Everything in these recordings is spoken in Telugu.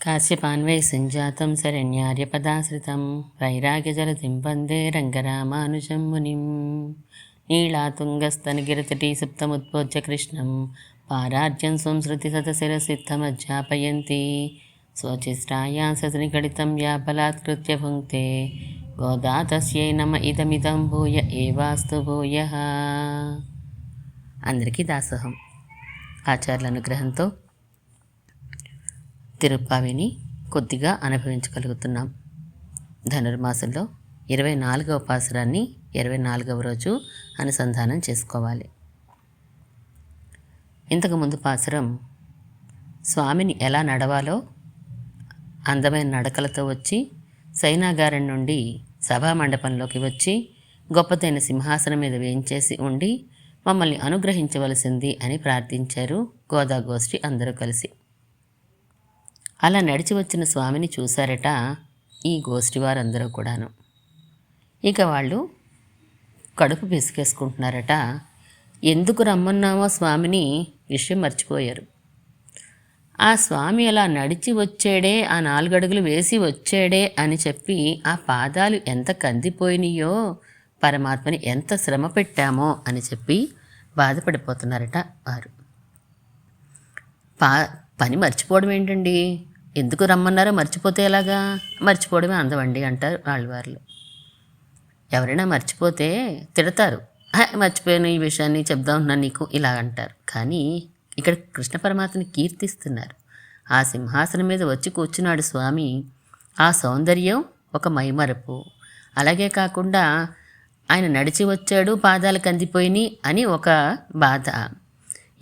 కాశ్యపాన్వై సంజాతం శరణ్యార్యపదాశ్రితం వైరాగ్యజలతిం వందే రంగరామానుజం మునిం నీళాతుంగస్తనగిరితటీ సుప్తముత్పోజ్య కృష్ణం పారార్జ్యం సంసృతిశతశిరసిద్ధమధ్యాపయంతి స్వచిష్టాయా సనికడితం యా బలాత్కృత్య భుంక్తే గోదా తస్యై నమ ఇదమిదం భూయ ఏవాస్తు భూయః. అందరికీ దాసోహం. ఆచార్యుల అనుగ్రహంతో తిరుప్పావిని కొద్దిగా అనుభవించగలుగుతున్నాం. ధనుర్మాసంలో 24వ పాసురాన్ని 24వ రోజు అనుసంధానం చేసుకోవాలి. ఇంతకుముందు పాసురం స్వామిని ఎలా నడవాలో అందమైన నడకలతో వచ్చి సైనాగారం నుండి సభామండపంలోకి వచ్చి గొప్పదైన సింహాసనం మీద వేయించేసి ఉండి మమ్మల్ని అనుగ్రహించవలసింది అని ప్రార్థించారు గోదాగోష్ఠి అందరూ కలిసి. అలా నడిచి వచ్చిన స్వామిని చూశారట ఈ గోష్ఠి వారందరూ కూడాను. ఇక వాళ్ళు కడుపు పిసికేసుకుంటున్నారట. ఎందుకు రమ్మన్నామో స్వామిని విషయం మర్చిపోయారు. ఆ స్వామి అలా నడిచి వచ్చాడే, ఆ 4 అడుగులు వేసి వచ్చాడే అని చెప్పి ఆ పాదాలు ఎంత కందిపోయినాయో, పరమాత్మని ఎంత శ్రమ పెట్టామో అని చెప్పి బాధపడిపోతున్నారట వారు. పని మర్చిపోవడం ఏంటండి, ఎందుకు రమ్మన్నారో మర్చిపోతే ఎలాగా, మర్చిపోవడమే అందమండి అంటారు వాళ్ళు. ఎవరైనా మర్చిపోతే తిడతారు, మర్చిపోయాను ఈ విషయాన్ని చెప్దామన్నా నీకు ఇలా అంటారు. కానీ ఇక్కడ కృష్ణ పరమాత్మని కీర్తిస్తున్నారు. ఆ సింహాసనం మీద వచ్చి కూర్చున్నాడు స్వామి. ఆ సౌందర్యం ఒక మైమరపు. అలాగే కాకుండా ఆయన నడిచి వచ్చాడు, పాదాలు కందిపోయినాయి అని ఒక బాధ.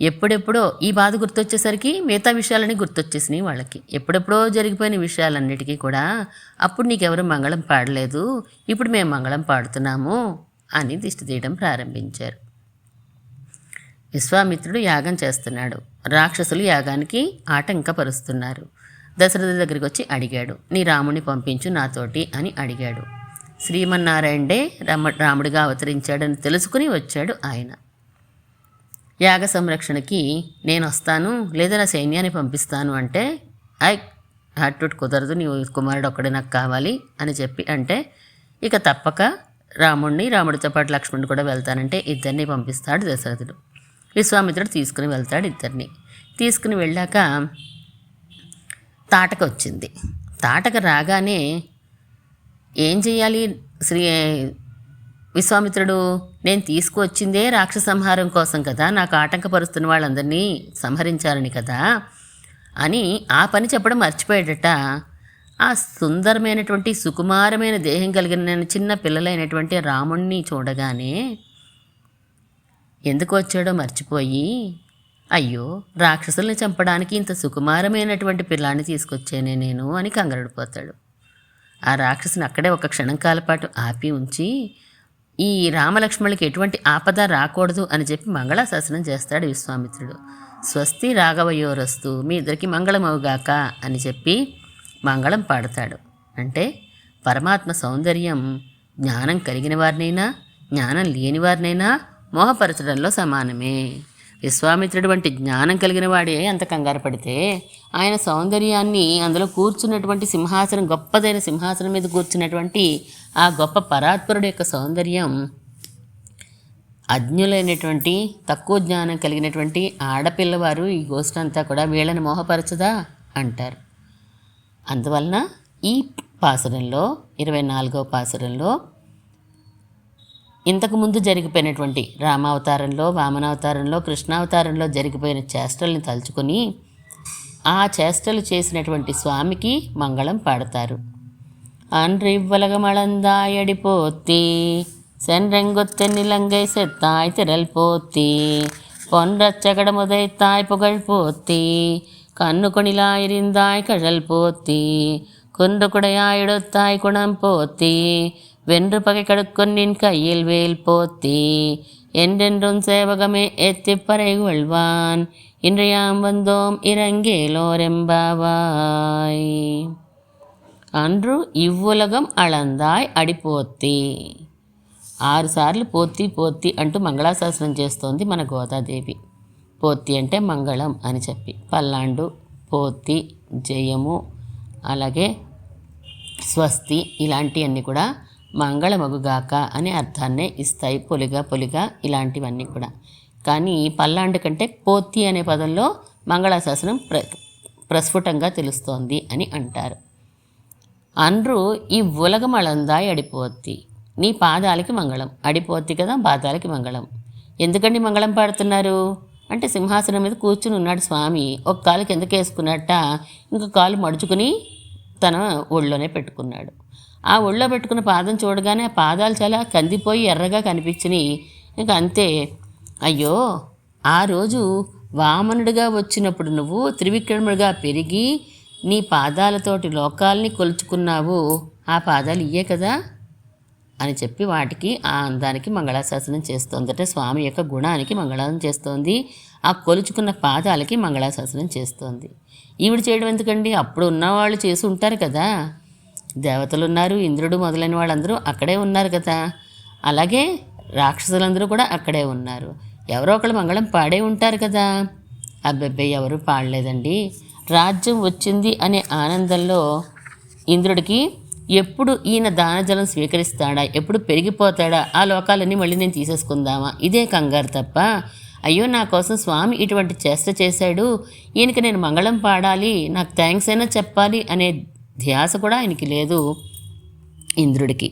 ఎప్పుడెప్పుడో ఈ బాధ గుర్తొచ్చేసరికి మిగతా విషయాలని గుర్తొచ్చేసినాయి వాళ్ళకి. ఎప్పుడెప్పుడో జరిగిపోయిన విషయాలన్నిటికీ కూడా అప్పుడు నీకెవరు మంగళం పాడలేదు, ఇప్పుడు మేము మంగళం పాడుతున్నాము అని దిష్టి తీయడం ప్రారంభించారు. విశ్వామిత్రుడు యాగం చేస్తున్నాడు. రాక్షసులు యాగానికి ఆటంకపరుస్తున్నారు. దశరథుడి దగ్గరికి వచ్చి అడిగాడు, నీ రాముడిని పంపించు నాతోటి అని అడిగాడు. శ్రీమన్నారాయణుడే రాముడిగా అవతరించాడని తెలుసుకుని వచ్చాడు ఆయన. యాగ సంరక్షణకి నేను వస్తాను, లేదా నా సైన్యాన్ని పంపిస్తాను అంటే, అటు కుదరదు, నీ కుమారుడు ఒక్కడే నాకు కావాలి అని చెప్పి అంటే, ఇక తప్పక రాముడితో పాటు లక్ష్మణుడు కూడా వెళ్తానంటే ఇద్దరిని పంపిస్తాడు దశరథుడు. విశ్వామిత్రుడు తీసుకుని వెళ్తాడు. ఇద్దరిని తీసుకుని వెళ్ళాక తాటక వచ్చింది. తాటక రాగానే ఏం చెయ్యాలి విశ్వామిత్రుడు, నేను తీసుకువచ్చిందే రాక్షస సంహారం కోసం కదా, నాకు ఆటంకపరుస్తున్న వాళ్ళందరినీ సంహరించాలని కదా అని ఆ పని చెప్పడం మర్చిపోయాడట. ఆ సుందరమైనటువంటి సుకుమారమైన దేహం కలిగిన చిన్న పిల్లలైనటువంటి రాముణ్ణి చూడగానే ఎందుకు వచ్చాడో మర్చిపోయి, అయ్యో రాక్షసుల్ని చంపడానికి ఇంత సుకుమారమైనటువంటి పిల్లాన్ని తీసుకొచ్చానే నేను అని కంగారుడిపోతాడు. ఆ రాక్షసుని అక్కడే ఒక క్షణంకాల పాటు ఆపి ఉంచి, ఈ రామలక్ష్మణులకి ఎటువంటి ఆపద రాకూడదు అని చెప్పి మంగళాశాసనం చేస్తాడు విశ్వామిత్రుడు. స్వస్తి రాఘవయోరస్తు, మీ ఇద్దరికి మంగళమవుగాక అని చెప్పి మంగళం పాడతాడు. అంటే పరమాత్మ సౌందర్యం జ్ఞానం కలిగిన వారినైనా జ్ఞానం లేని వారినైనా మోహపరచడంలో సమానమే. విశ్వామిత్రుడు వంటి జ్ఞానం కలిగిన వాడే అంత కంగారు పడితే, ఆయన సౌందర్యాన్ని అందులో కూర్చున్నటువంటి సింహాసనం, గొప్పదైన సింహాసనం మీద కూర్చున్నటువంటి ఆ గొప్ప పరాత్పరుడు యొక్క సౌందర్యం అజ్ఞులైనటువంటి తక్కువ జ్ఞానం కలిగినటువంటి ఆడపిల్లవారు ఈ గోష్ఠి అంతా కూడా వీళ్ళని మోహపరచదా అంటారు. అందువలన ఈ పాసురంలో 24వ పాసురంలో ఇంతకుముందు జరిగిపోయినటువంటి రామావతారంలో, వామనావతారంలో, కృష్ణావతారంలో జరిగిపోయిన చేష్టల్ని తలుచుకొని ఆ చేష్టలు చేసినటువంటి స్వామికి మంగళం పాడతారు. அன்றிவ்வலகமளந்தாயடி போத்தி சென்றெங்குத்தென்னிலங்கை செத்தாய் திரள் போத்தி பொன்றச்சகடமுதைத்தாய் புகழ் போத்தி கண்ணு கொணிலாயிருந்தாய் கழல் போத்தி குன்று குடையாயிடுத்தாய் குணம் போத்தி வென்று பகை கடுக்கொன்னின் கையில் வேல் போத்தி என்றென்றும் சேவகமே எத்திப்பறை கொள்வான் இன்றையாம் வந்தோம் இறங்கேலோரெம்பாவாய். அன்று ఇవ్వులగం అళందాయ్ అడిపోత్తి. 6 సార్లు పోత్తి పోత్తి అంటూ మంగళాశాసనం చేస్తోంది మన గోదాదేవి. పోత్తి అంటే మంగళం అని చెప్పి, పల్లాండు, పోత్తి, జయము, అలాగే స్వస్తి ఇలాంటివన్నీ కూడా మంగళమగుగాక అనే అర్థాన్నే ఇస్తాయి. పొలిగా ఇలాంటివన్నీ కూడా. కానీ పల్లాండు కంటే పోతి అనే పదంలో మంగళాశాసనం ప్రస్ఫుటంగా తెలుస్తోంది అని అంటారు. అండ్రు ఈ ఉలగమళందాయి అడిపోతి, నీ పాదాలకి మంగళం. అడిపోతి కదా, పాదాలకి మంగళం. ఎందుకండి మంగళం పాడుతున్నారు అంటే, సింహాసనం మీద కూర్చుని ఉన్నాడు స్వామి, ఒక కాలు కిందకి వేసుకున్నట్ట, ఇంకో కాలు మడుచుకుని తన ఒళ్ళోనే పెట్టుకున్నాడు. ఆ ఒళ్ళో పెట్టుకున్న పాదం చూడగానే ఆ పాదాలు చాలా కందిపోయి ఎర్రగా కనిపించినాయి. ఇంకా అంతే. అయ్యో, ఆ రోజు వామనుడిగా వచ్చినప్పుడు నువ్వు త్రివిక్రముడిగా పెరిగి నీ పాదాలతోటి లోకాల్ని కొలుచుకున్నావు, ఆ పాదాలు ఇయ్యే కదా అని చెప్పి వాటికి ఆ అందానికి మంగళాశాసనం చేస్తోంది. అంటే స్వామి యొక్క గుణానికి మంగళాశాసనం చేస్తోంది, ఆ కొలుచుకున్న పాదాలకి మంగళాశాసనం చేస్తోంది. ఈవిడ చేయడం ఎందుకండి, అప్పుడు ఉన్నవాళ్ళు చేసి ఉంటారు కదా, దేవతలు ఉన్నారు, ఇంద్రుడు మొదలైన వాళ్ళందరూ అక్కడే ఉన్నారు కదా, అలాగే రాక్షసులందరూ కూడా అక్కడే ఉన్నారు, ఎవరో ఒకళ్ళు మంగళం పాడే ఉంటారు కదా. అబ్బెబ్బే, ఎవరు పాడలేదండి. రాజ్యం వచ్చింది అనే ఆనందంలో ఇంద్రుడికి ఎప్పుడు ఈయన దానజలం స్వీకరిస్తాడా, ఎప్పుడు పెరిగిపోతాడా, ఆ లోకాలన్నీ మళ్ళీ నేను తీసేసుకుందామా, ఇదే కంగారు తప్ప, అయ్యో నా కోసం స్వామి ఇటువంటి చేష్ట చేశాడు, ఈయనకి నేను మంగళం పాడాలి, నాకు థ్యాంక్స్ అయినా చెప్పాలి అనే ధ్యాస కూడా ఆయనకి లేదు ఇంద్రుడికి.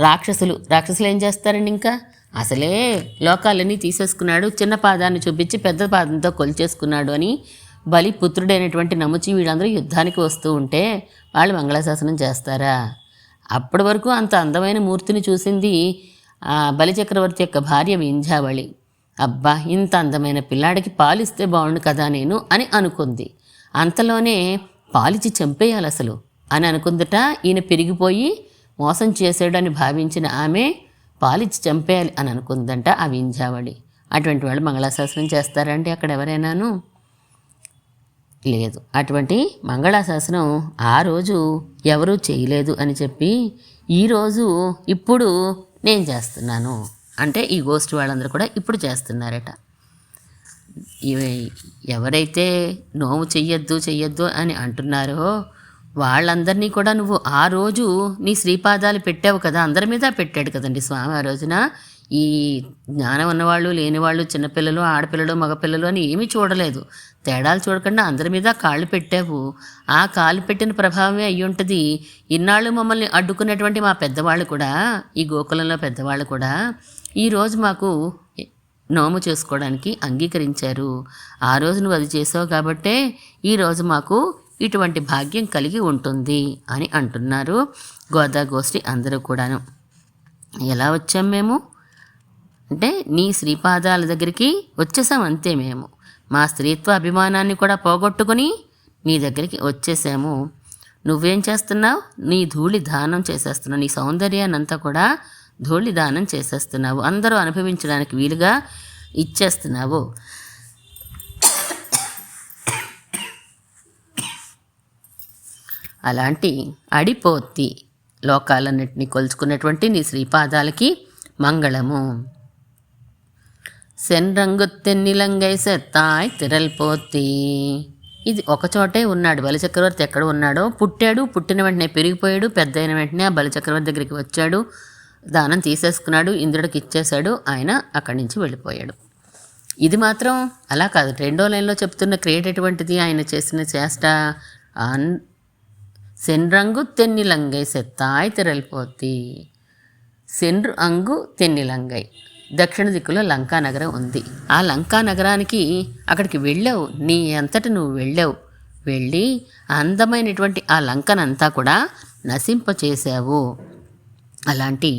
రాక్షసులు ఏం చేస్తారండి, ఇంకా అసలే లోకాలన్నీ తీసేసుకున్నాడు, చిన్న పాదాన్ని చూపించి పెద్ద పాదంతో కొలిచేసుకున్నాడు అని బలి పుత్రుడైనటువంటి నముచి వీళ్ళందరూ యుద్ధానికి వస్తూ ఉంటే వాళ్ళు మంగళాశాసనం చేస్తారా? అప్పటి వరకు అంత అందమైన మూర్తిని చూసింది బలిచక్రవర్తి యొక్క భార్య వింధ్యావళి. అబ్బా, ఇంత అందమైన పిల్లాడికి పాలిస్తే బాగుండు కదా నేను అని అనుకుంది. అంతలోనే పాలిచి చంపేయాలి అసలు అని అనుకుందట. ఈయన పెరిగిపోయి మోసం చేసాడని భావించిన ఆమె పాలిచ్చి చంపేయాలి అని అనుకుందంట ఆ వింధ్యావళి. అటువంటి వాళ్ళు మంగళాశాసనం చేస్తారండి అక్కడ ఎవరైనాను? లేదు. అటువంటి మంగళాశాసనం ఆ రోజు ఎవరూ చేయలేదు అని చెప్పి ఈరోజు ఇప్పుడు నేను చేస్తున్నాను అంటే ఈ గోష్ఠి వాళ్ళందరూ కూడా ఇప్పుడు చేస్తున్నారట. ఎవరైతే నోము చెయ్యొద్దు అని అంటున్నారో వాళ్ళందరినీ కూడా నువ్వు ఆ రోజు నీ శ్రీపాదాలు పెట్టావు కదా, అందరి మీద పెట్టాడు కదండి స్వామి ఆ రోజున. ఈ జ్ఞానం ఉన్నవాళ్ళు లేనివాళ్ళు, చిన్నపిల్లలు ఆడపిల్లలు మగపిల్లలు అని ఏమీ చూడలేదు, తేడాలు చూడకుండా అందరి మీద కాళ్ళు పెట్టావు. ఆ కాళ్ళు పెట్టిన ప్రభావమే అయ్యి ఉంటుంది. ఇన్నాళ్ళు మమ్మల్ని అడ్డుకున్నటువంటి మా పెద్దవాళ్ళు కూడా, ఈ గోకులంలో పెద్దవాళ్ళు కూడా ఈరోజు మాకు నోము చేసుకోవడానికి అంగీకరించారు. ఆ రోజు నువ్వు అది చేసావు కాబట్టే ఈరోజు మాకు ఇటువంటి భాగ్యం కలిగి ఉంటుంది అని అంటున్నారు గోదా గోష్ఠి అందరూ కూడాను. ఎలా వచ్చాం మేము అంటే నీ శ్రీపాదాల దగ్గరికి వచ్చేసాం అంతే. మేము మా స్త్రీత్వ అభిమానాన్ని కూడా పోగొట్టుకుని నీ దగ్గరికి వచ్చేసాము. నువ్వేం చేస్తున్నావు, నీ ధూళి దానం చేసేస్తున్నావు, నీ సౌందర్యాన్ని అంతా కూడా ధూళి దానం చేసేస్తున్నావు, అందరూ అనుభవించడానికి వీలుగా ఇచ్చేస్తున్నావు. అలాంటి అడిపోతి లోకాలన్నింటినీ కొలుచుకున్నటువంటి నీ శ్రీపాదాలకి మంగళము. సెన్రంగు తెన్నిలంగై సెత్తాయ్ తిరల్పోతి. ఇది ఒకచోటే ఉన్నాడు బలిచక్రవర్తి. ఎక్కడ ఉన్నాడో పుట్టాడు, పుట్టిన వెంటనే పెరిగిపోయాడు, పెద్ద అయిన వెంటనే ఆ బలిచక్రవర్తి దగ్గరికి వచ్చాడు, దానం తీసేసుకున్నాడు, ఇంద్రుడికి ఇచ్చేశాడు, ఆయన అక్కడి నుంచి వెళ్ళిపోయాడు. ఇది మాత్రం అలా కాదు. రెండో లైన్లో చెప్తున్న క్రియేట్ ఎటువంటిది, ఆయన చేసిన చేష్ట. సెన్రంగు తెన్నిలంగై సెత్తాయ్ తిరల్పోతి. సెన్రు అంగు తెన్నిలంగై, దక్షిణ దిక్కులో లంకా నగరం ఉంది. ఆ లంకా నగరానికి అక్కడికి వెళ్ళావు, నీ అంతటి నువ్వు వెళ్ళి అందమైనటువంటి ఆ లంకనంతా కూడా నశింపచేశావు. అలాంటి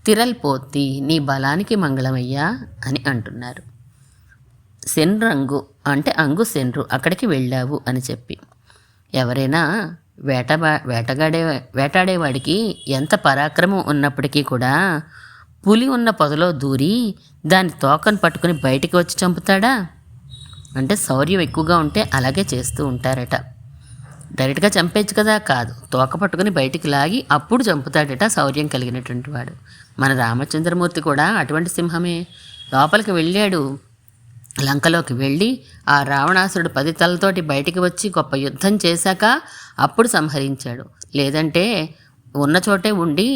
తిరల్పోతి, నీ బలానికి మంగళమయ్యా అని అంటున్నారు. సెన్రంగు అంటే అంగు అక్కడికి వెళ్ళావు అని చెప్పి. ఎవరైనా వేటాడేవాడికి ఎంత పరాక్రమం ఉన్నప్పటికీ కూడా పులి ఉన్న పొదలో దూరి దాని తోకను పట్టుకుని బయటికి వచ్చి చంపుతాడా అంటే, శౌర్యం ఎక్కువగా ఉంటే అలాగే చేస్తూ ఉంటారట. డైరెక్ట్గా చంపేచ్చు కదా, కాదు, తోక పట్టుకుని బయటికి లాగి అప్పుడు చంపుతాడట శౌర్యం కలిగినటువంటి వాడు. మన రామచంద్రమూర్తి కూడా అటువంటి సింహమే. లోపలికి వెళ్ళాడు, లంకలోకి వెళ్ళి ఆ రావణాసురుడు 10 తలతోటి బయటికి వచ్చి గొప్ప యుద్ధం చేశాక అప్పుడు సంహరించాడు. లేదంటే ఉన్న చోటే ఉండి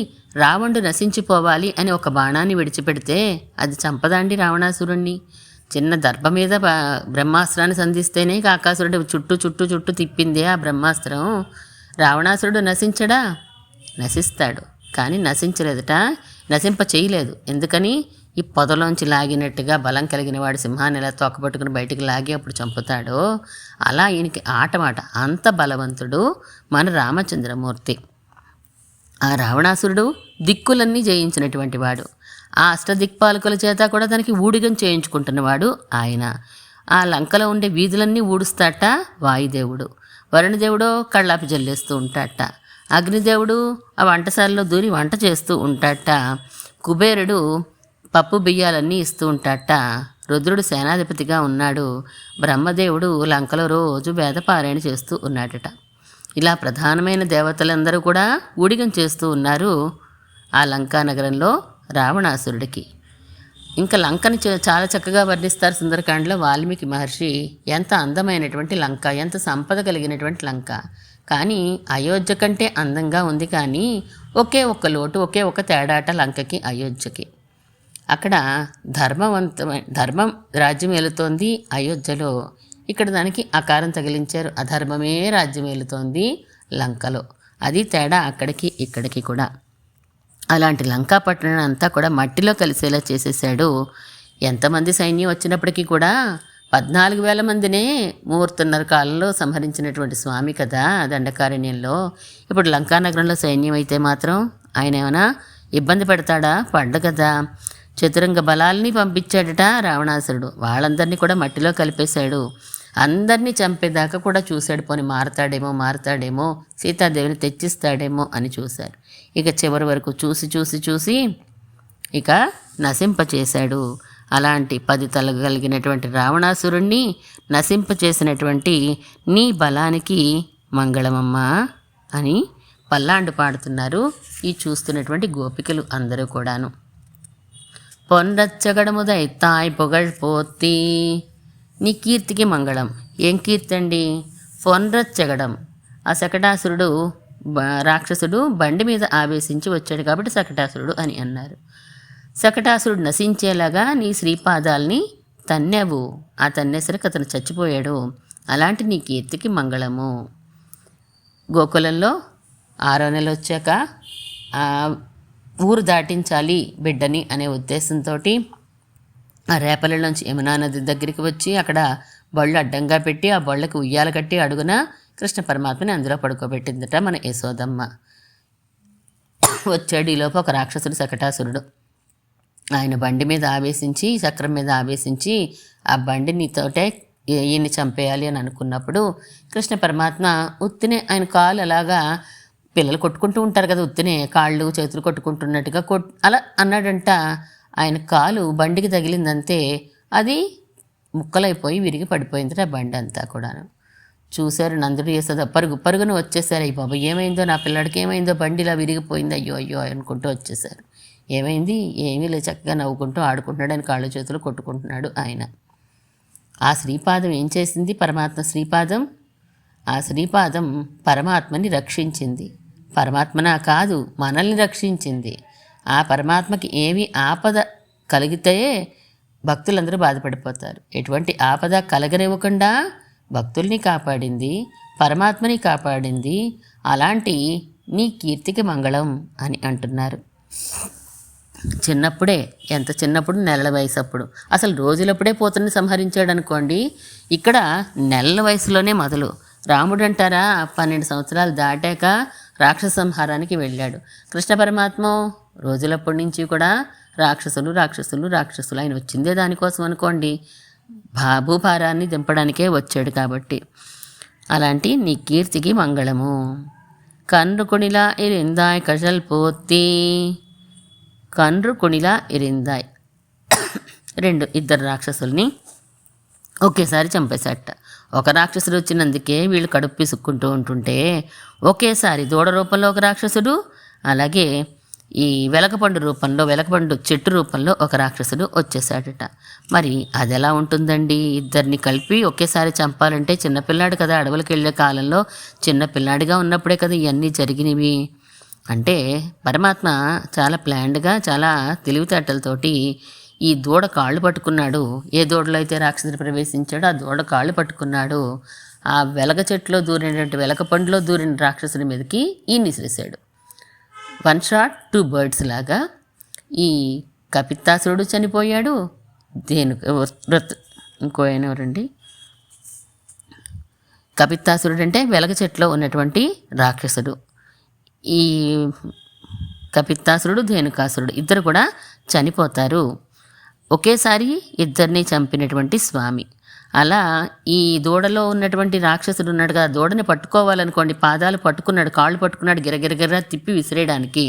రావణుడు నశించిపోవాలి అని ఒక బాణాన్ని విడిచిపెడితే అది చంపదాండి రావణాసురుణ్ణి. చిన్న దర్భ మీద బ్రహ్మాస్త్రాన్ని సంధిస్తేనే కాకాసురుడు చుట్టూ చుట్టూ చుట్టూ తిప్పిందే ఆ బ్రహ్మాస్త్రం. రావణాసురుడు నశించడా? నశిస్తాడు, కానీ నశించలేదట, నశింప చేయలేదు. ఎందుకని? ఈ పొదలోంచి లాగినట్టుగా బలం కలిగిన వాడు సింహాన్ని ఎలా తోకపట్టుకుని బయటికి లాగి అప్పుడు చంపుతాడో అలా ఈయనకి ఆటమాట. అంత బలవంతుడు మన రామచంద్రమూర్తి. ఆ రావణాసురుడు దిక్కులన్నీ జయించినటువంటి వాడు. ఆ అష్టదిక్పాలకుల చేత కూడా తనకి ఊడిగం చేయించుకుంటున్నవాడు ఆయన. ఆ లంకలో ఉండే వీధులన్నీ ఊడుస్తాట వాయుదేవుడు. వరుణదేవుడు కళ్ళాపి జల్లేస్తూ ఉంటాట. అగ్నిదేవుడు ఆ వంటశాలలో దూరి వంట చేస్తూ ఉంటాట. కుబేరుడు పప్పు బియ్యాలన్నీ ఇస్తూ ఉంటాట. రుద్రుడు సేనాధిపతిగా ఉన్నాడు. బ్రహ్మదేవుడు లంకలో రోజు వేదపారాయణ చేస్తూ ఉన్నాడట. ఇలా ప్రధానమైన దేవతలందరూ కూడా ఊడిగం చేస్తూ ఉన్నారు ఆ లంకా నగరంలో రావణాసురుడికి. ఇంకా లంకని చాలా చక్కగా వర్ణిస్తారు సుందరకాండలో వాల్మీకి మహర్షి. ఎంత అందమైనటువంటి లంక, ఎంత సంపద కలిగినటువంటి లంక. కానీ అయోధ్య కంటే అందంగా ఉంది. కానీ ఒకే ఒక్క లోటు, ఒకే ఒక తేడాట లంకకి అయోధ్యకి. అక్కడ ధర్మం రాజ్యం ఏలుతోంది అయోధ్యలో. ఇక్కడ దానికి అకారం తగిలించారు. అధర్మమే రాజ్యం ఏలుతోంది లంకలో. అది తేడా అక్కడికి ఇక్కడికి కూడా. అలాంటి లంకా పట్టణం అంతా కూడా మట్టిలో కలిసేలా చేసేసాడు. ఎంతమంది సైన్యం వచ్చినప్పటికీ కూడా 14,000 మందినే 3.5 కాలంలో సంహరించినటువంటి స్వామి కదా దండకారణ్యంలో. ఇప్పుడు లంకానగరంలో సైన్యం అయితే మాత్రం ఆయన ఏమైనా ఇబ్బంది పెడతాడా? పడ్డ కదా. చతురంగ బలాల్ని పంపించాడట రావణాసురుడు. వాళ్ళందరినీ కూడా మట్టిలో కలిపేశాడు. అందరినీ చంపేదాకా కూడా చూశాడు. పోని మారతాడేమో సీతాదేవిని తెచ్చిస్తాడేమో అని చూశారు. ఇక చివరి వరకు చూసి ఇక నశింపచేశాడు. అలాంటి 10 తలలు కలిగినటువంటి రావణాసురుణ్ణి నశింపచేసినటువంటి నీ బలానికి మంగళమమ్మా అని పల్లాండు పాడుతున్నారు ఈ చూస్తున్నటువంటి గోపికలు అందరూ కూడాను. పొన్రచ్చగడముదై తాయ్ పొగళ్ పోతి, నీ కీర్తికి మంగళం. ఏం కీర్తి అండి? పొన్రచ్చగడం. ఆ శకటాసురుడు రాక్షసుడు బండి మీద ఆవేశించి వచ్చాడు కాబట్టి శకటాసురుడు అని అన్నారు. శకటాసురుడు నశించేలాగా నీ శ్రీపాదాల్ని తన్నావు. ఆ తన్నేసరికి అతను చచ్చిపోయాడు. అలాంటి నీ కీర్తికి మంగళము. గోకులంలో 6వ నెల వచ్చాక ఊరు దాటించాలి బిడ్డని అనే ఉద్దేశంతో ఆ రేపలలోంచి యమునా నది దగ్గరికి వచ్చి అక్కడ బళ్ళు అడ్డంగా పెట్టి ఆ బళ్ళకి ఉయ్యాల కట్టి అడుగున కృష్ణ పరమాత్మని అందులో పడుకోబెట్టిందట మన యశోదమ్మ. వచ్చాడు ఈలోపు ఒక రాక్షసుడు శకటాసురుడు. ఆయన బండి మీద ఆవేశించి చక్రం మీద ఆవేశించి ఆ బండినితోటే ఈయన్ని చంపేయాలి అని అనుకున్నప్పుడు కృష్ణ పరమాత్మ ఉత్తినే ఆయన కాలు అలాగా, పిల్లలు కొట్టుకుంటూ ఉంటారు కదా ఉత్తినే కాళ్ళు చేతులు కొట్టుకుంటున్నట్టుగా అలా అన్నాడంట. ఆయన కాలు బండికి తగిలిందంతే, అది ముక్కలైపోయి విరిగి పడిపోయింది ఆ బండి అంతా కూడాను. చూశారు నందుడు యశోద పరుగున వచ్చేసారు. అయ్యి బాబు ఏమైందో, నా పిల్లడికి ఏమైందో, బండి ఇలా విరిగిపోయింది, అయ్యో అనుకుంటూ వచ్చేసారు. ఏమైంది? ఏమీ లేదు, చక్కగా నవ్వుకుంటూ ఆడుకుంటున్నాడు. ఆయన కాళ్ళు చేతులు కొట్టుకుంటున్నాడు ఆయన. ఆ శ్రీపాదం ఏం చేసింది? పరమాత్మ శ్రీపాదం. ఆ శ్రీపాదం పరమాత్మని రక్షించింది. పరమాత్మనా కాదు, మనల్ని రక్షించింది. ఆ పరమాత్మకి ఏమి ఆపద కలిగితే భక్తులందరూ బాధపడిపోతారు. ఎటువంటి ఆపద కలగనివ్వకుండా భక్తుల్ని కాపాడింది, పరమాత్మని కాపాడింది. అలాంటి నీ కీర్తికి మంగళం అని అంటున్నారు. చిన్నప్పుడే, ఎంత చిన్నప్పుడు, నెలల వయసు అప్పుడు, అసలు రోజులప్పుడే పోతుని సంహరించాడు అనుకోండి. ఇక్కడ నెలల వయసులోనే మొదలు. రాముడు అంటారా 12 సంవత్సరాలు దాటాక రాక్షస సంహారానికి వెళ్ళాడు. కృష్ణ పరమాత్మ రోజులప్పటి నుంచి కూడా రాక్షసులు ఆయన వచ్చిందే దానికోసం అనుకోండి, భూభారాన్ని దింపడానికే వచ్చాడు కాబట్టి. అలాంటి నీ కీర్తికి మంగళము. కన్రు కొనిలా ఇరిందాయ్ కజల్ పోతి, కన్రు కొనిలా ఇరిందాయ్. 2 రాక్షసుల్ని ఒకేసారి చంపేశాట. ఒక రాక్షసుడు వచ్చినందుకే వీళ్ళు కడుపు పిసుక్కుంటూ ఉంటుంటే ఒకేసారి దూడ రూపంలో ఒక రాక్షసుడు, అలాగే ఈ వెలకపండు చెట్టు రూపంలో ఒక రాక్షసుడు వచ్చేసాడట. మరి అది ఎలా ఉంటుందండి? ఇద్దరిని కలిపి ఒకేసారి చంపాలంటే చిన్నపిల్లాడు కదా, అడవులకు వెళ్ళే కాలంలో చిన్నపిల్లాడిగా ఉన్నప్పుడే కదా ఇవన్నీ జరిగినవి. అంటే పరమాత్మ చాలా ప్లాన్డ్గా, చాలా తెలివితేటలతోటి ఈ దూడ కాళ్ళు పట్టుకున్నాడు. ఏ దూడలో అయితే రాక్షసుడు ప్రవేశించాడో ఆ దూడ కాళ్ళు పట్టుకున్నాడు. ఆ వెలగ చెట్టులో దూరినటువంటి వెలకపండులో దూరిన రాక్షసుడి మీదకి ఈయన్ని విసిరేశాడు. 1 షాట్ 2 బర్డ్స్ లాగా ఈ కపిత్తాసురుడు చనిపోయాడు. ఇంకో ఆయన ఎవరండి? కపిత్తాసురుడు అంటే వెలగ చెట్టులో ఉన్నటువంటి రాక్షసుడు. ఈ కపిత్తాసురుడు, ధేనుకాసురుడు ఇద్దరు కూడా చనిపోతారు. ఒకేసారి ఇద్దరిని చంపినటువంటి స్వామి. అలా ఈ దూడలో ఉన్నటువంటి రాక్షసుడు ఉన్నాడు కదా, దూడని పట్టుకోవాలనుకోండి, పాదాలు పట్టుకున్నాడు, కాళ్ళు పట్టుకున్నాడు, గిరగిరగిర తిప్పి విసిరేయడానికి.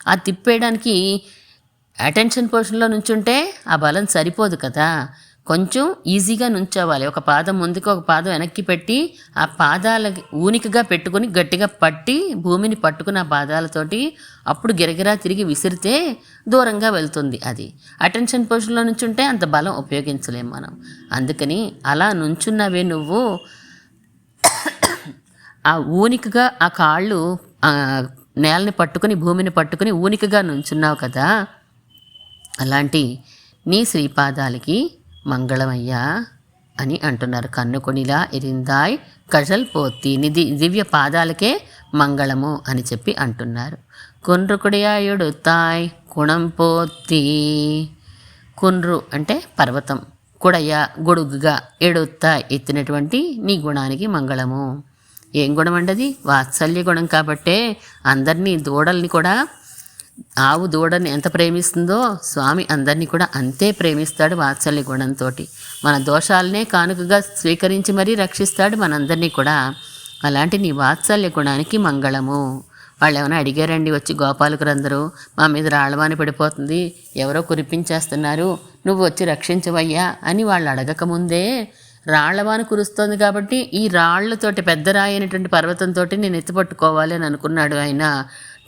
ఆ తిప్పేయడానికి అటెన్షన్ పొజిషన్లో నుంచుంటే ఆ బలం సరిపోదు కదా, కొంచెం ఈజీగా నుంచోవాలి. ఒక పాదం ముందుకు, ఒక పాదం వెనక్కి పెట్టి ఆ పాదాల ఊనికగా పెట్టుకుని గట్టిగా పట్టి భూమిని పట్టుకుని ఆ పాదాలతోటి అప్పుడు గిరగిరా తిరిగి విసిరితే దూరంగా వెళ్తుంది. అది అటెన్షన్ పొజిషన్లో నుంచుంటే అంత బలం ఉపయోగించలేం మనం. అందుకని అలా నుంచున్నవే నువ్వు ఆ ఊనికగా ఆ కాళ్ళు నేలని పట్టుకుని భూమిని పట్టుకుని ఊనికగా నుంచున్నావు కదా, అలాంటి నీ శ్రీపాదాలకి మంగళమయ్యా అని అంటున్నారు. కన్నుకొనిలా ఎరిందాయ్ కజల్ పోతి, దివ్య పాదాలకే మంగళము అని చెప్పి అంటున్నారు. కున్రుకుడియా ఎడుతాయ్ కుణం పోతి. కున్రు అంటే పర్వతం, కుడయ గొడుగుగా, ఎడుతాయ్ ఎత్తినటువంటి నీ గుణానికి మంగళము. ఏం గుణం అంటది? వాత్సల్య గుణం. కాబట్టే అందరినీ, దూడల్ని కూడా, ఆవు దూడని ఎంత ప్రేమిస్తుందో స్వామి అందరినీ కూడా అంతే ప్రేమిస్తాడు వాత్సల్య గుణంతో. మన దోషాలనే కానుకగా స్వీకరించి మరీ రక్షిస్తాడు మనందరినీ కూడా. అలాంటి నీ వాత్సల్య గుణానికి మంగళము. వాళ్ళు ఏమైనా అడిగారండి వచ్చి, గోపాలకులందరూ మా మీద రాళ్ళవాని పడిపోతుంది, ఎవరో కురిపించేస్తున్నారు, నువ్వు వచ్చి రక్షించవయ్యా అని వాళ్ళు అడగకముందే రాళ్లవాన కురుస్తోంది కాబట్టి ఈ రాళ్లతోటి, పెద్ద రాయి అయినటువంటి పర్వతంతో నేను ఎత్తిపట్టుకోవాలి అని అనుకున్నాడు ఆయన.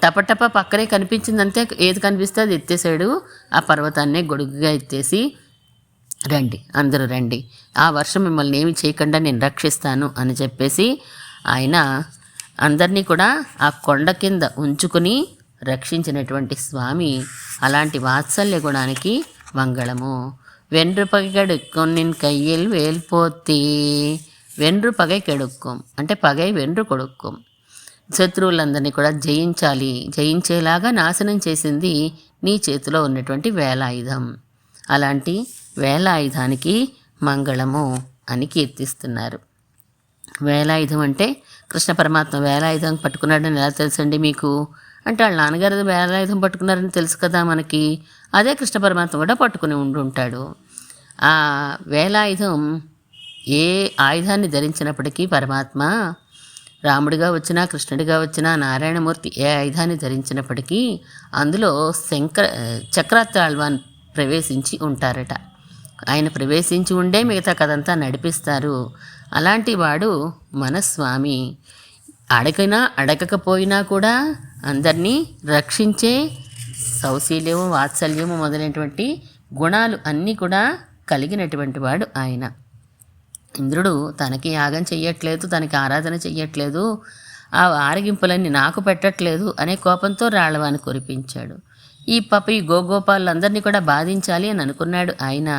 టపటప పక్కనే కనిపించిందంతే, ఏది కనిపిస్తే అది ఎత్తేసాడు. ఆ పర్వతాన్నే గొడుగుగా ఎత్తేసి, రండి అందరూ రండి, ఆ వర్షం మిమ్మల్ని ఏమి చేయకుండా నేను రక్షిస్తాను అని చెప్పేసి ఆయన అందరినీ కూడా ఆ కొండ కింద ఉంచుకుని రక్షించినటువంటి స్వామి. అలాంటి వాత్సల్య గుణానికి మంగళము. వెన్రు పగை కడుక్కొన్నిన్ కయ్యిల్ వేల్పోతి. వెన్రు పగై కెడుక్కోం అంటే పగై వెన్రు కొడుక్కోం. శత్రువులందరినీ కూడా జయించేలాగా నాశనం చేసింది నీ చేతిలో ఉన్నటువంటి వేలాయుధం. అలాంటి వేలాయుధానికి మంగళము అని కీర్తిస్తున్నారు. వేలాయుధం అంటే కృష్ణ పరమాత్మ వేలాయుధం పట్టుకున్నాడని ఎలా తెలుసండి మీకు అంటే, వాళ్ళ నాన్నగారు వేలాయుధం పట్టుకున్నారని తెలుసు కదా మనకి. అదే కృష్ణ పరమాత్మ కూడా పట్టుకుని ఉంటాడు. ఆ వేలాయుధం ఏ ఆయుధాన్ని ధరించినప్పటికీ పరమాత్మ, రాముడిగా వచ్చినా, కృష్ణుడిగా వచ్చినా, నారాయణమూర్తి ఏ ఆయుధాన్ని ధరించినప్పటికీ అందులో చక్రాత్తాళ్వాన్ ప్రవేశించి ఉంటారట. ఆయన ప్రవేశించి ఉండే మిగతా కథంతా నడిపిస్తారు. అలాంటి వాడు మన స్వామి. అడగకపోయినా కూడా అందరినీ రక్షించే సౌశీల్యము, వాత్సల్యము మొదలైనటువంటి గుణాలు అన్నీ కూడా కలిగినటువంటి వాడు ఆయన. ఇంద్రుడు తనకి యాగం చెయ్యట్లేదు, తనకి ఆరాధన చెయ్యట్లేదు, ఆ ఆరగింపులన్నీ నాకు పెట్టట్లేదు అనే కోపంతో రాళ్ళవాన్ని కురిపించాడు. ఈ గోగోపాలందరినీ కూడా బాధించాలి అని అనుకున్నాడు ఆయన.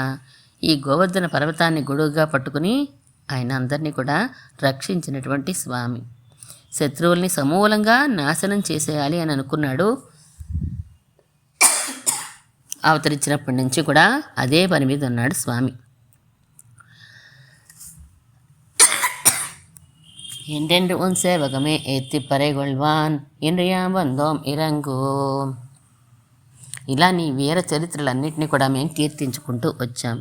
ఈ గోవర్ధన పర్వతాన్ని గొడుగుగా పట్టుకుని ఆయన అందరినీ కూడా రక్షించినటువంటి స్వామి. శత్రువుల్ని సమూలంగా నాశనం చేసేయాలి అని అనుకున్నాడు. అవతరించినప్పటి నుంచి కూడా అదే పని మీద ఉన్నాడు స్వామి. ఎండెండు ఉన్ సేవకమే ఎత్తి పరేగొల్వాన్ ఇంద్రియాం వందోం ఇరంగు. ఇలా నీ వీర చరిత్రలన్నింటినీ కూడా మేము కీర్తించుకుంటూ వచ్చాం.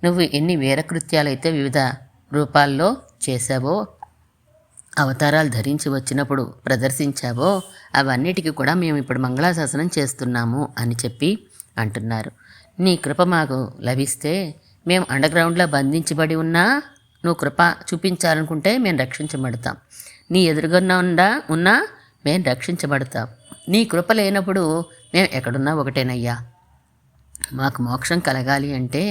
నువ్వు ఎన్ని వీరకృత్యాలైతే వివిధ రూపాల్లో చేశావో, అవతారాలు ధరించి వచ్చినప్పుడు ప్రదర్శించావో, అవన్నిటికీ కూడా మేము ఇప్పుడు మంగళాశాసనం చేస్తున్నాము అని చెప్పి అంటున్నారు. నీ కృప మాకు లభిస్తే మేము అండర్గ్రౌండ్లో బంధించబడి ఉన్నా నువ్వు కృప చూపించాలనుకుంటే మేము రక్షించబడతాం. నీ ఎదురుగున్నా ఉన్నా మేము రక్షించబడతాం. నీ కృప లేనప్పుడు మేము ఎక్కడున్నా ఒకటేనయ్యా. మాకు మోక్షం కలగాలి అంటే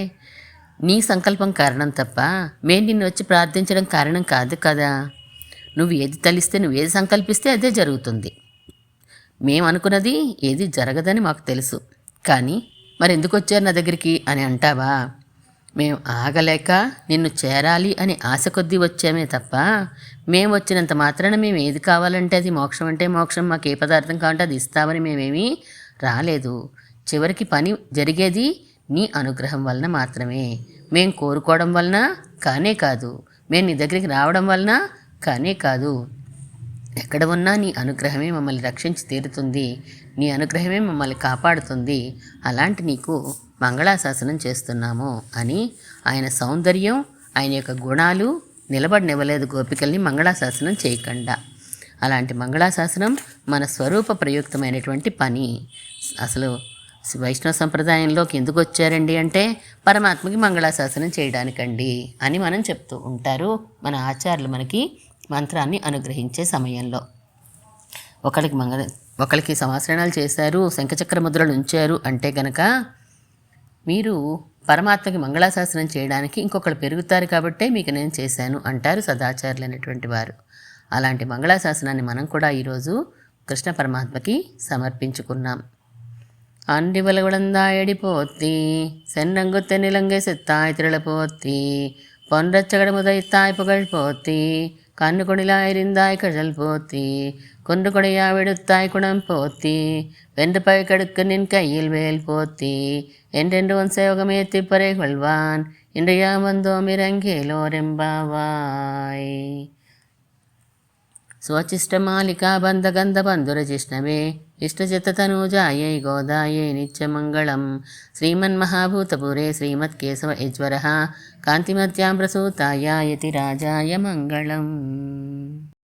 నీ సంకల్పం కారణం తప్ప మేము నిన్ను వచ్చి ప్రార్థించడం కారణం కాదు కదా. నువ్వు ఏది తలిస్తే, నువ్వు ఏది సంకల్పిస్తే అదే జరుగుతుంది. మేము అనుకున్నది ఏది జరగదని మాకు తెలుసు. కానీ మరి ఎందుకు వచ్చారు నా దగ్గరికి అని అంటావా? మేము ఆగలేక నిన్ను చేరాలి అని ఆశ కొద్దీ వచ్చామే తప్ప మేము వచ్చినంత మాత్రాన మేము ఏది కావాలంటే అది, మోక్షం అంటే మోక్షం, మాకు ఏ పదార్థం కావాలంటే అది ఇస్తామని మేమేమీ రాలేదు. చివరికి పని జరిగేది నీ అనుగ్రహం వలన మాత్రమే. మేం కోరుకోవడం వలన కానే కాదు, మేము నీ దగ్గరికి రావడం వలన కానే కాదు. ఎక్కడ ఉన్నా నీ అనుగ్రహమే మమ్మల్ని రక్షించి తీరుతుంది, నీ అనుగ్రహమే మమ్మల్ని కాపాడుతుంది. అలాంటి నీకు మంగళాశాసనం చేస్తున్నాము అని ఆయన సౌందర్యం, ఆయన యొక్క గుణాలు నిలబడినివ్వలేదు గోపికల్ని మంగళాశాసనం చేయకుండా. అలాంటి మంగళాశాసనం మన స్వరూప ప్రయుక్తమైనటువంటి పని. అసలు వైష్ణవ సంప్రదాయంలోకి ఎందుకు వచ్చారండి అంటే పరమాత్మకి మంగళాశాసనం చేయడానికండి అని మనం చెప్తూ ఉంటారు మన ఆచార్యులు మనకి మంత్రాన్ని అనుగ్రహించే సమయంలో. ఒకరికి సంవత్సరణాలు చేశారు, శంఖచక్ర ముద్రలు ఉంచారు అంటే గనక మీరు పరమాత్మకి మంగళాశాసనం చేయడానికి ఇంకొకరు పెరుగుతారు కాబట్టే మీకు నేను చేశాను అంటారు సదాచారులు అనేటువంటి వారు. అలాంటి మంగళాశాసనాన్ని మనం కూడా ఈరోజు కృష్ణ పరమాత్మకి సమర్పించుకున్నాం. ஆண்டிவளகுளந்தாயடி போத்தி சென்னங்குத்த நிலங்கை செத்தாய் திரள போத்தி பொன்றச்சகட முதைத்தாய் புகழ் போத்தி கண்ணு கொடிலாயிருந்தாய் கழல் போத்தி கொன்று கொடையா விடுத்தாய் குணம் போத்தி வென்று பழக்கடுக்கு நின் கையில் வேல் போத்தி என்றென்று உன் சேவகமே திப்பறை கொள்வான் இன்றையா வந்தோம் இறங்கேலோரெம்பாவாய். స్వచిష్టమాలికా బంధగంధ బంధురజిష్ణవే ఇష్టచిత్తతనూజాయై గోదాయై నిత్యమంగళం. శ్రీమన్మహాభూతపురే శ్రీమత్కేశవ యజ్వరః కాంతిమత్యాం ప్రసూతాయ యతిరాజాయ మంగళం.